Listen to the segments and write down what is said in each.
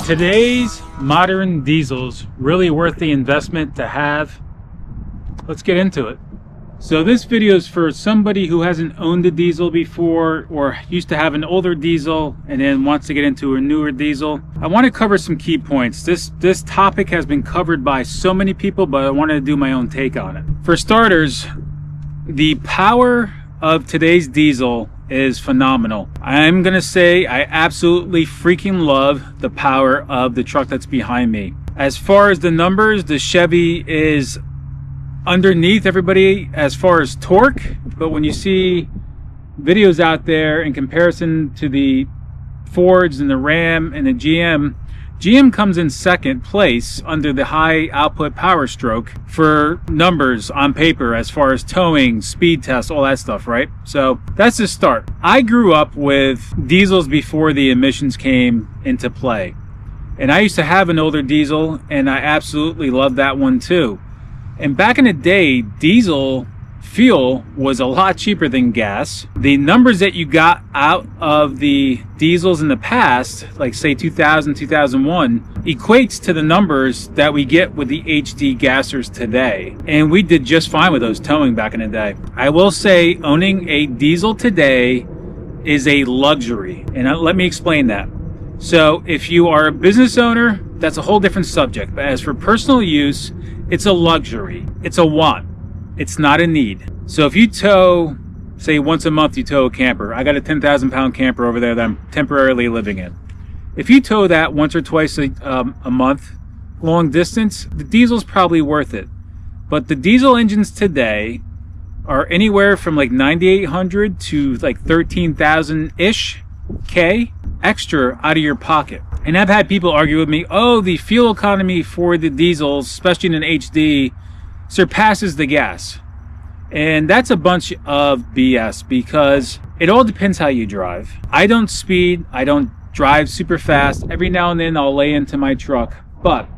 today's modern diesels really worth the investment to have? Let's get into it. So this video is for somebody who hasn't owned a diesel before or used to have an older diesel and then wants to get into a newer diesel. I want to cover some key points. This topic has been covered by so many people, but I wanted to do my own take on it. For starters, the power of today's diesel is phenomenal. I'm gonna say I absolutely freaking love the power of the truck that's behind me. As far as the numbers, the Chevy is underneath everybody as far as torque, but when you see videos out there in comparison to the Fords and the Ram and the GM comes in second place under the high output power stroke for numbers on paper as far as towing, speed tests, all that stuff, right? So that's the start. I grew up with diesels before the emissions came into play, and I used to have an older diesel and I absolutely loved that one too. And back in the day, diesel fuel was a lot cheaper than gas. The numbers that you got out of the diesels in the past, like say 2000, 2001, equates to the numbers that we get with the HD gassers today. And we did just fine with those towing back in the day. I will say owning a diesel today is a luxury. And let me explain that. So if you are a business owner, that's a whole different subject. But as for personal use, it's a luxury. It's a want. It's not a need. So if you tow, say once a month you tow a camper. I got a 10,000 pound camper over there that I'm temporarily living in. If you tow that once or twice a month, long distance, the diesel's probably worth it. But the diesel engines today are anywhere from like 9,800 to like 13,000-ish K extra out of your pocket. And I've had people argue with me, oh, the fuel economy for the diesels, especially in an HD, surpasses the gas. And that's a bunch of BS because it all depends how you drive. I don't speed, I don't drive super fast. Every now and then I'll lay into my truck. But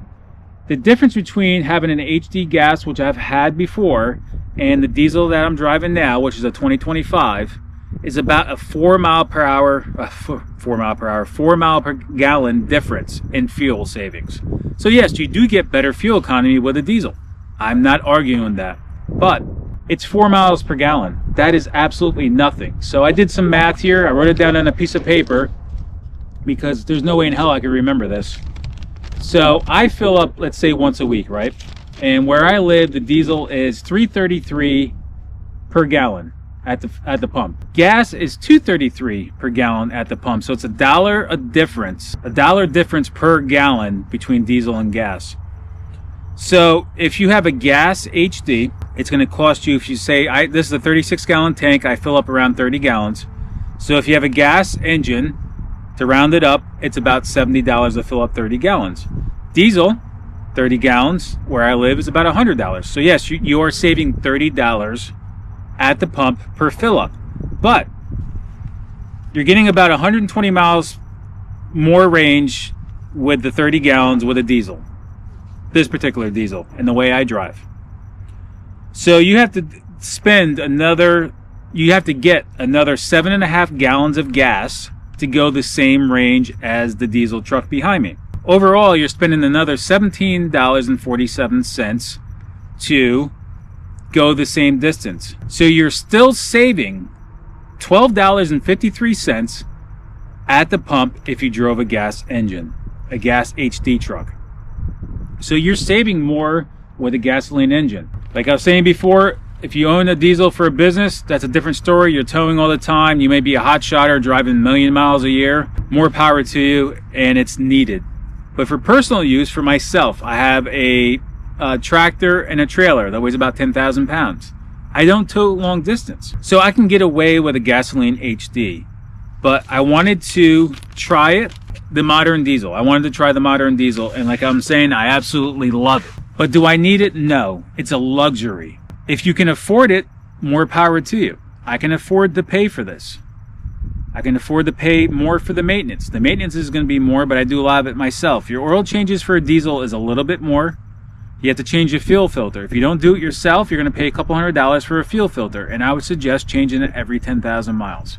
the difference between having an HD gas, which I've had before, and the diesel that I'm driving now, which is a 2025, is about a 4 mile per gallon difference in fuel savings. So yes, you do get better fuel economy with a diesel. I'm not arguing that, but it's 4 miles per gallon. That is absolutely nothing. So I did some math here. I wrote it down on a piece of paper because there's no way in hell I could remember this. So I fill up, let's say once a week, right? And where I live, the diesel is $3.33 per gallon at the pump. Gas is $2.33 per gallon at the pump. So it's $1 difference per gallon between diesel and gas. So if you have a gas HD, it's going to cost you, if you say, this is a 36 gallon tank, I fill up around 30 gallons. So if you have a gas engine, to round it up, it's about $70 to fill up 30 gallons. Diesel, 30 gallons, where I live, is about $100. So yes, you are saving $30 at the pump per fill up. But you're getting about 120 miles more range with the 30 gallons with a diesel. This particular diesel and the way I drive. So you have to get another 7.5 gallons of gas to go the same range as the diesel truck behind me. Overall, you're spending another $17.47 to go the same distance. So you're still saving $12.53 at the pump if you drove a gas engine, a gas HD truck. So you're saving more with a gasoline engine. Like I was saying before, if you own a diesel for a business, that's a different story. You're towing all the time. You may be a hot shotter driving 1 million miles a year. More power to you, and it's needed. But for personal use, for myself, I have a tractor and a trailer that weighs about 10,000 pounds. I don't tow long distance. So I can get away with a gasoline HD. But I wanted to try it. The modern diesel. I wanted to try the modern diesel, and like I'm saying, I absolutely love it. But do I need it? No. It's a luxury. If you can afford it, more power to you. I can afford to pay for this. I can afford to pay more for the maintenance. The maintenance is going to be more, but I do a lot of it myself. Your oil changes for a diesel is a little bit more. You have to change your fuel filter. If you don't do it yourself, you're going to pay a couple $100 for a fuel filter, and I would suggest changing it every 10,000 miles.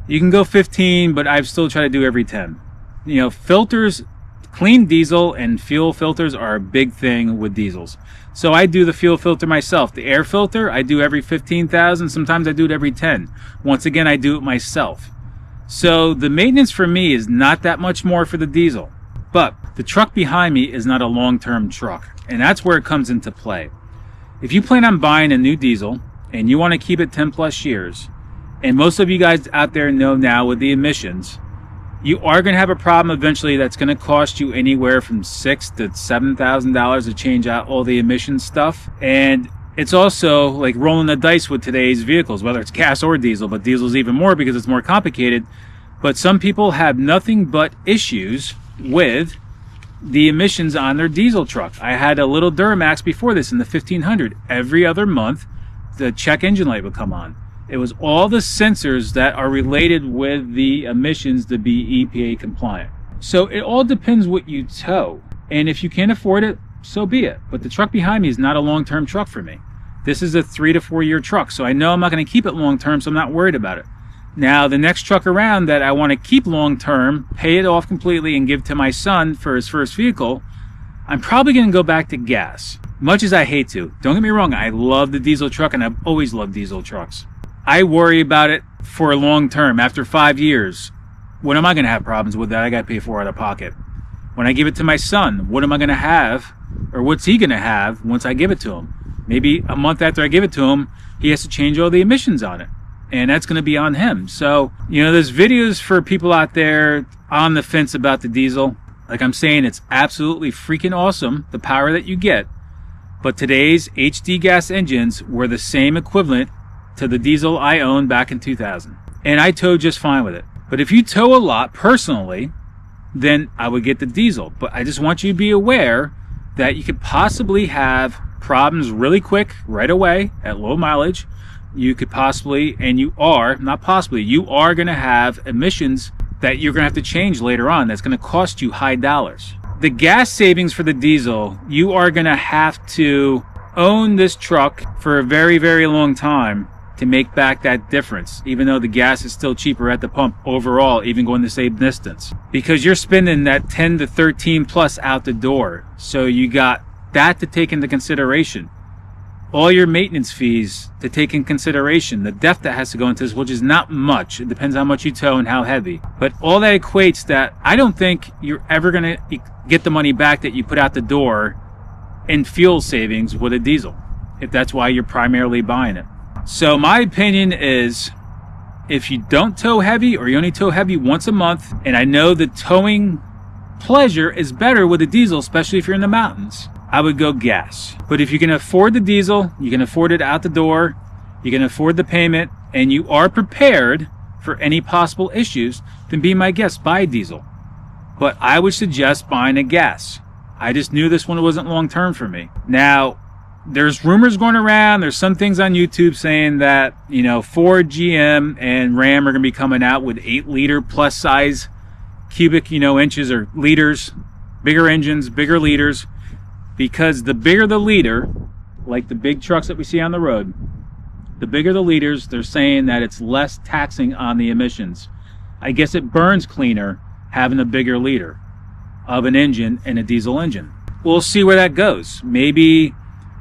You can go 15, but I've still tried to do every 10. You know, filters clean diesel and fuel filters are a big thing with diesels. So I do the fuel filter myself. The air filter, I do every 15,000. Sometimes I do it every 10. Once again, I do it myself. So the maintenance for me is not that much more for the diesel. But the truck behind me is not a long-term truck. And that's where it comes into play. If you plan on buying a new diesel and you want to keep it 10 plus years, and most of you guys out there know now with the emissions, you are going to have a problem eventually that's going to cost you anywhere from $6,000 to $7,000 to change out all the emissions stuff. And it's also like rolling the dice with today's vehicles, whether it's gas or diesel, but diesel's even more because it's more complicated. But some people have nothing but issues with the emissions on their diesel truck. I had a little Duramax before this in the 1500. Every other month, the check engine light would come on. It was all the sensors that are related with the emissions to be EPA compliant. So it all depends what you tow. And if you can't afford it, so be it. But the truck behind me is not a long-term truck for me. This is a 3 to 4 year truck. So I know I'm not going to keep it long-term, so I'm not worried about it. Now, the next truck around that I want to keep long-term, pay it off completely and give to my son for his first vehicle, I'm probably going to go back to gas. Much as I hate to. Don't get me wrong, I love the diesel truck and I've always loved diesel trucks. I worry about it for a long term. After 5 years, what am I going to have problems with that I got to pay for out of pocket? When I give it to my son, what am I going to have, or what's he going to have once I give it to him? Maybe a month after I give it to him, he has to change all the emissions on it. And that's going to be on him. So, there's videos for people out there on the fence about the diesel. Like I'm saying, it's absolutely freaking awesome, the power that you get. But today's HD gas engines were the same equivalent to the diesel I owned back in 2000. And I tow just fine with it. But if you tow a lot personally, then I would get the diesel. But I just want you to be aware that you could possibly have problems really quick, right away, at low mileage. You could possibly, and you are, not possibly, you are going to have emissions that you're going to have to change later on. That's going to cost you high dollars. The gas savings for the diesel, you are going to have to own this truck for a very, very long time to make back that difference, even though the gas is still cheaper at the pump overall, even going the same distance, because you're spending that 10 to 13 plus out the door. So you got that to take into consideration. All your maintenance fees to take in consideration, the depth that has to go into this, which is not much. It depends how much you tow and how heavy. But all that equates that I don't think you're ever going to get the money back that you put out the door in fuel savings with a diesel, if that's why you're primarily buying it. So my opinion is, if you don't tow heavy, or you only tow heavy once a month, and I know the towing pleasure is better with a diesel, especially if you're in the mountains, I would go gas. But if you can afford the diesel, you can afford it out the door, you can afford the payment, and you are prepared for any possible issues, then be my guest, buy a diesel. But I would suggest buying a gas. I just knew this one wasn't long term for me. Now, there's rumors going around, there's some things on YouTube saying that, Ford, GM, and Ram are going to be coming out with 8-liter plus size cubic, inches or liters, bigger engines, bigger liters, because the bigger the liter, like the big trucks that we see on the road, the bigger the liters, they're saying that it's less taxing on the emissions. I guess it burns cleaner having a bigger liter of an engine and a diesel engine. We'll see where that goes. Maybe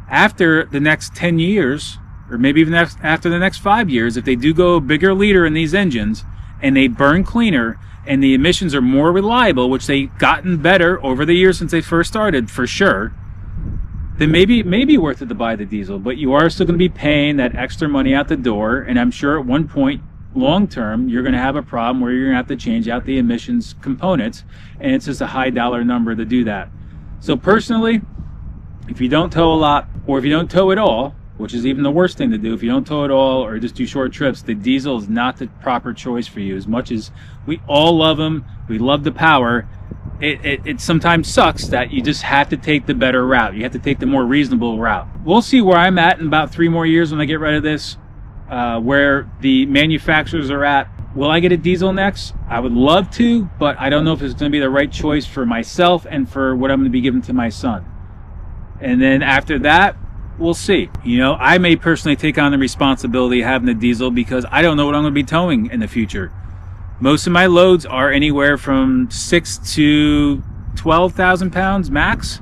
after the next 10 years, or maybe even after the next 5 years, if they do go a bigger liter in these engines and they burn cleaner and the emissions are more reliable, which they've gotten better over the years since they first started, for sure, then maybe it may be worth it to buy the diesel. But you are still going to be paying that extra money out the door, and I'm sure at one point, long term, you're going to have a problem where you're going to have to change out the emissions components, and it's just a high dollar number to do that. So personally, if you don't tow a lot, or if you don't tow at all, which is even the worst thing to do, if you don't tow at all or just do short trips, the diesel is not the proper choice for you. As much as we all love them, we love the power, it sometimes sucks that you just have to take the better route. You have to take the more reasonable route. We'll see where I'm at in about 3 more years when I get rid of this, where the manufacturers are at. Will I get a diesel next? I would love to, but I don't know if it's going to be the right choice for myself and for what I'm going to be giving to my son. And then after that, we'll see. I may personally take on the responsibility of having the diesel because I don't know what I'm going to be towing in the future. Most of my loads are anywhere from 6 to 12,000 pounds max,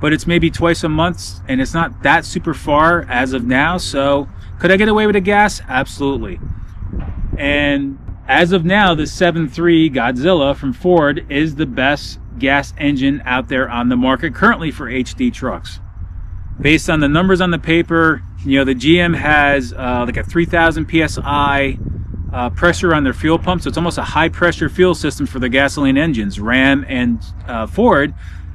but it's maybe twice a month, and it's not that super far as of now. So could I get away with a gas? Absolutely. And as of now, the 7.3 Godzilla from Ford is the best gas engine out there on the market currently for HD trucks. Based on the numbers on the paper, you know, the GM has like a 3,000 psi pressure on their fuel pump, so it's almost a high pressure fuel system for the gasoline engines. Ram and Ford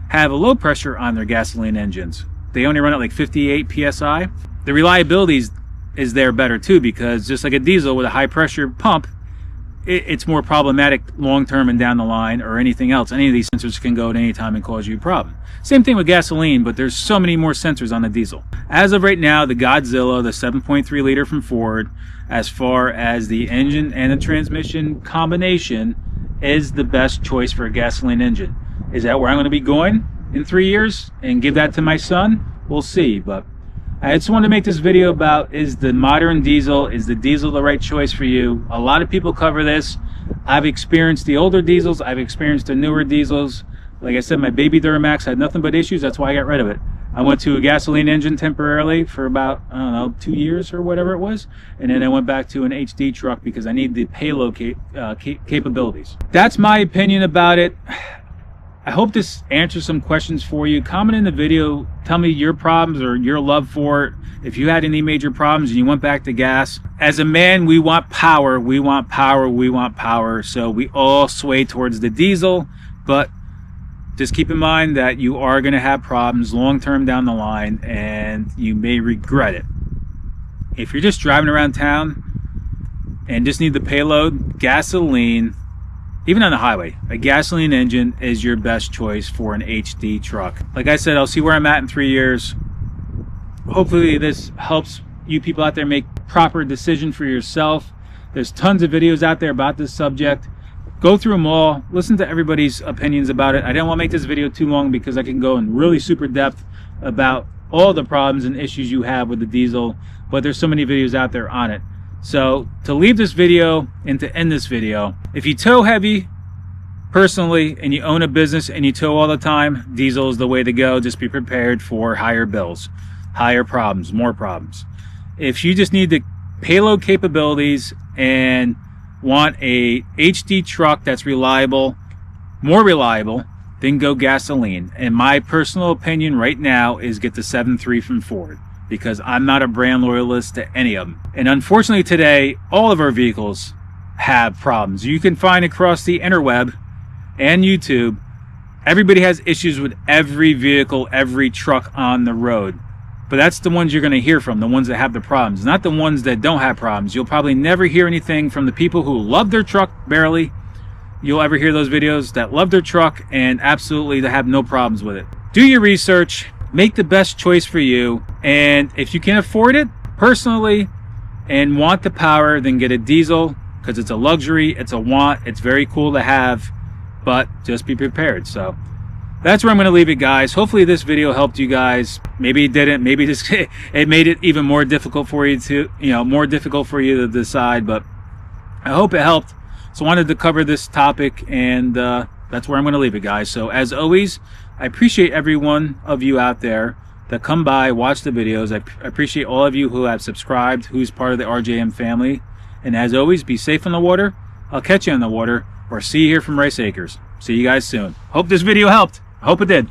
have a low pressure on their gasoline engines. They only run at like 58 psi. The reliability is there better too, because just like a diesel with a high pressure pump, it's more problematic long term and down the line, or anything else. Any of these sensors can go at any time and cause you a problem. Same thing with gasoline, but there's so many more sensors on the diesel. As of right now, the Godzilla, the 7.3 liter from Ford, as far as the engine and the transmission combination, is the best choice for a gasoline engine. Is that where I'm going to be going in 3 years and give that to my son? We'll see. But I just wanted to make this video about, is the modern diesel, is the diesel the right choice for you? A lot of people cover this. I've experienced the older diesels. I've experienced the newer diesels. Like I said, my baby Duramax had nothing but issues. That's why I got rid of it. I went to a gasoline engine temporarily for about, I don't know, 2 years or whatever it was. And then I went back to an HD truck because I need the payload capabilities. That's my opinion about it. I hope this answers some questions for you. Comment in the video, tell me your problems or your love for it. If you had any major problems and you went back to gas. As a man, we want power, we want power, we want power. So we all sway towards the diesel, but just keep in mind that you are going to have problems long term down the line, and you may regret it. If you're just driving around town and just need the payload, gasoline, even on the highway, a gasoline engine is your best choice for an HD truck. Like I said, I'll see where I'm at in 3 years. Hopefully this helps you people out there make proper decision for yourself. There's tons of videos out there about this subject. Go through them all, listen to everybody's opinions about it. I didn't want to make this video too long because I can go in really super depth about all the problems and issues you have with the diesel, but there's so many videos out there on it. So to leave this video and to end this video, if you tow heavy personally and you own a business and you tow all the time, diesel is the way to go. Just be prepared for higher bills, higher problems, more problems. If you just need the payload capabilities and want a HD truck that's reliable, more reliable, then go gasoline. And my personal opinion right now is get the 7.3 from Ford, because I'm not a brand loyalist to any of them. And unfortunately today, all of our vehicles have problems. You can find across the interweb and YouTube, everybody has issues with every vehicle, every truck on the road. But that's the ones you're going to hear from, the ones that have the problems, not the ones that don't have problems. You'll probably never hear anything from the people who love their truck barely. You'll ever hear those videos that love their truck and absolutely that have no problems with it. Do your research, make the best choice for you, and if you can afford it personally and want the power, then get a diesel, because it's a luxury, it's a want, it's very cool to have, but just be prepared. So that's where I'm going to leave it, guys. Hopefully this video helped you guys. Maybe it didn't. Maybe it made it even more difficult for you to, more difficult for you to decide. But I hope it helped. So I wanted to cover this topic, and that's where I'm going to leave it, guys. So as always, I appreciate every one of you out there that come by, watch the videos. I appreciate all of you who have subscribed, who's part of the RJM family. And as always, be safe on the water. I'll catch you on the water, or see you here from Rice Acres. See you guys soon. Hope this video helped. I hope it did.